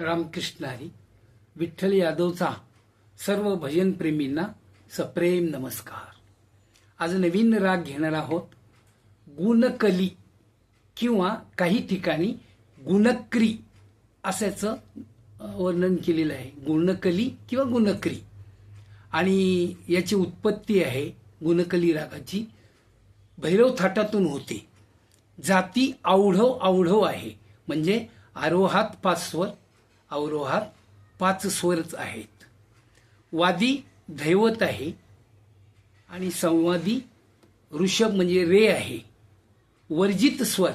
रामकृष्ण हरी. विठ्ठल यादवचा सर्व भजनप्रेमींना सप्रेम नमस्कार. आज नवीन राग घेणार आहोत. गुणकली किंवा काही ठिकाणी गुणक्री असाचं वर्णन केलेलं आहे. गुणकली किंवा गुणक्री, आणि याची उत्पत्ती आहे गुणकली रागाची भैरव थाटातून होते. जाती औढव औढव आहे, म्हणजे आरोहात 5 स्वर, अवरोहात 5 स्वरच आहेत. वादी दैवत आहे आणि संवादी ऋषभ म्हणजे रे आहे. वर्जित स्वर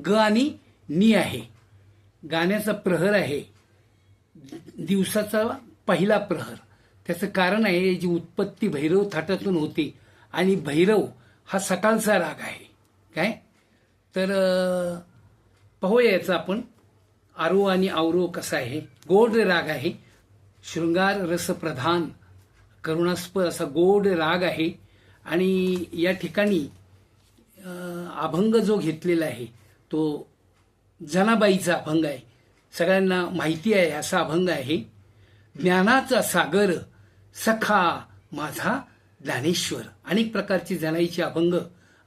ग आणि नी आहे. गाण्याचा प्रहर आहे दिवसाचा पहिला प्रहर. त्याचं कारण आहे याची उत्पत्ती भैरव थाटातून होते आणि भैरव हा सकाळचा राग आहे. काय तर पाहूया याचा आपण आरो आणि आवरो कसा आहे. गोड राग आहे, शृंगार रस प्रधान करुणास्पद असा गोड राग आहे. आणि या ठिकाणी अभंग जो घेतलेला आहे तो जनाबाईचा अभंग आहे. सगळ्यांना माहिती आहे असा अभंग आहे. ज्ञानाचा सागर सखा माझा ज्ञानेश्वर. अनेक प्रकारचे जनाईचे अभंग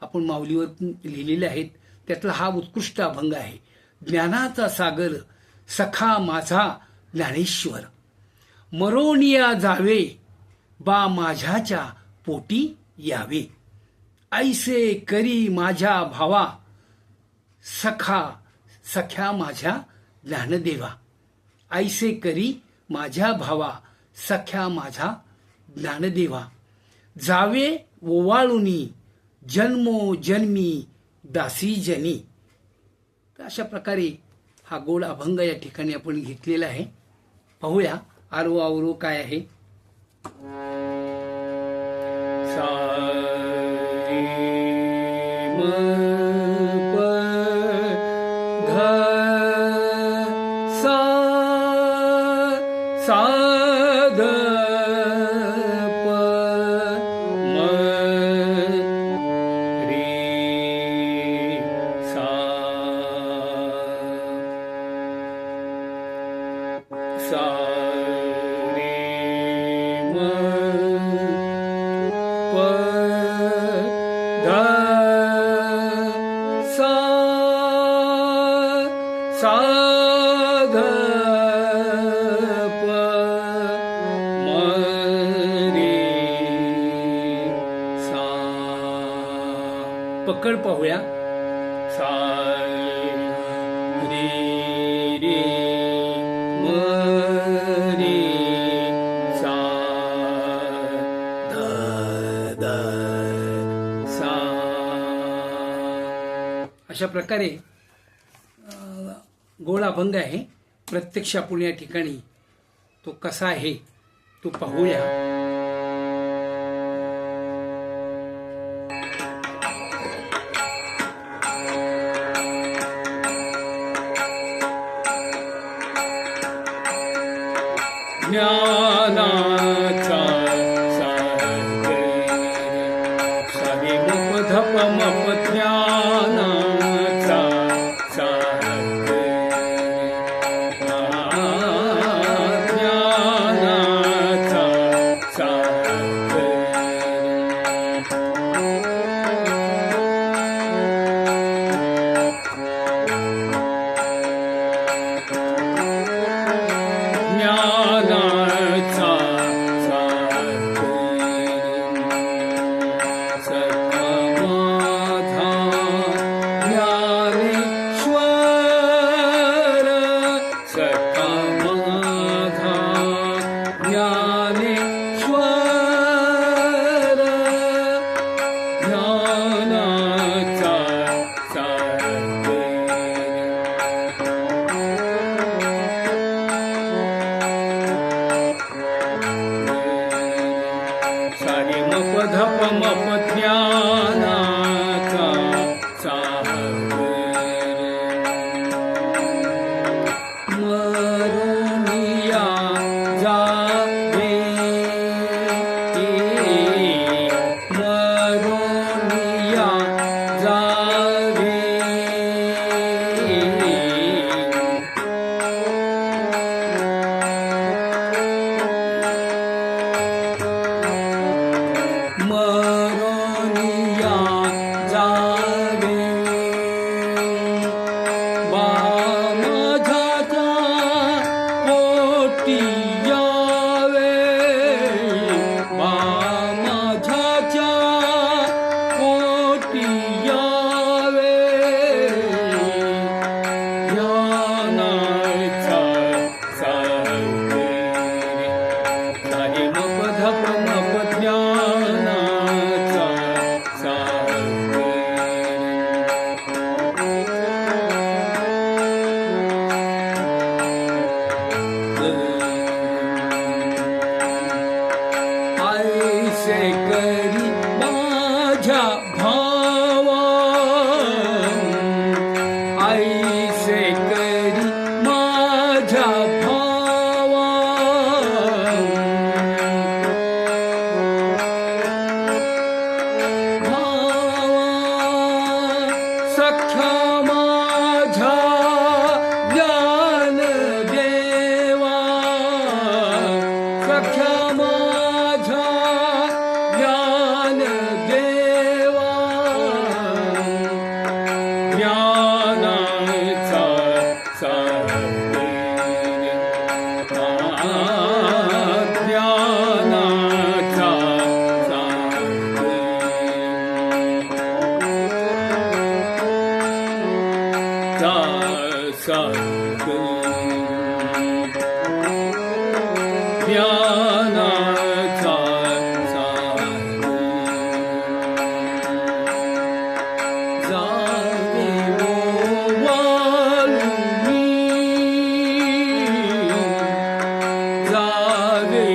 आपण माऊलीवर लिहिलेले आहेत. त्यातला हा उत्कृष्ट अभंग आहे. ज्ञानाचा सागर सखा माझा ज्ञानेश्वर. मरोनिया जावे बा माझ्याच्या पोटी यावे. ऐसे करी माझ्या भावा सखा सख्या माझ्या ज्ञानदेवा. ऐसे करी माझ्या भावा सख्या माझा ज्ञानदेवा. जावे ओवाळुनी जन्मोजन्मी दासी जनी. तर अशा प्रकारे हा गोड अभंग या ठिकाणी आपण घेतलेला आहे. पाहूया आरो आवरो काय आहे. सा रे म प ध सा सा ध प म रे सा सा रे म प ध सा सा ध प म रे सा. पकड पाहूया. सा रे रे म रे सा ध ध सा. अशा प्रकारे गोड अभंग आहे. प्रत्यक्ष आपण या ठिकाणी तो कसा आहे तो पाहूया. ज्ञानाचा सागर सारे मप धप मप ज्ञानाचा सागर ज्ञानाचा सागर. ज्ञानाचा सागर सखा माझा ज्ञानेश्वर. सखा माझा ज्ञानेश्वर. ज्ञानाचा सागर सारे मप धप मप ज्ञानाचा सागर. मरोनिया जावे मरोनिया जावे भावा सख्या माझ्या ज्ञान देवा सख्या माझ्या ज्ञान देवा ज्ञानाचा सागर ज्ञानाचा सागर ज्ञानाचा जावे वालुनी जावे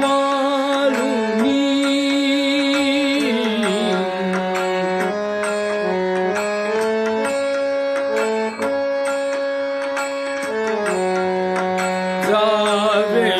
वालुनी जावे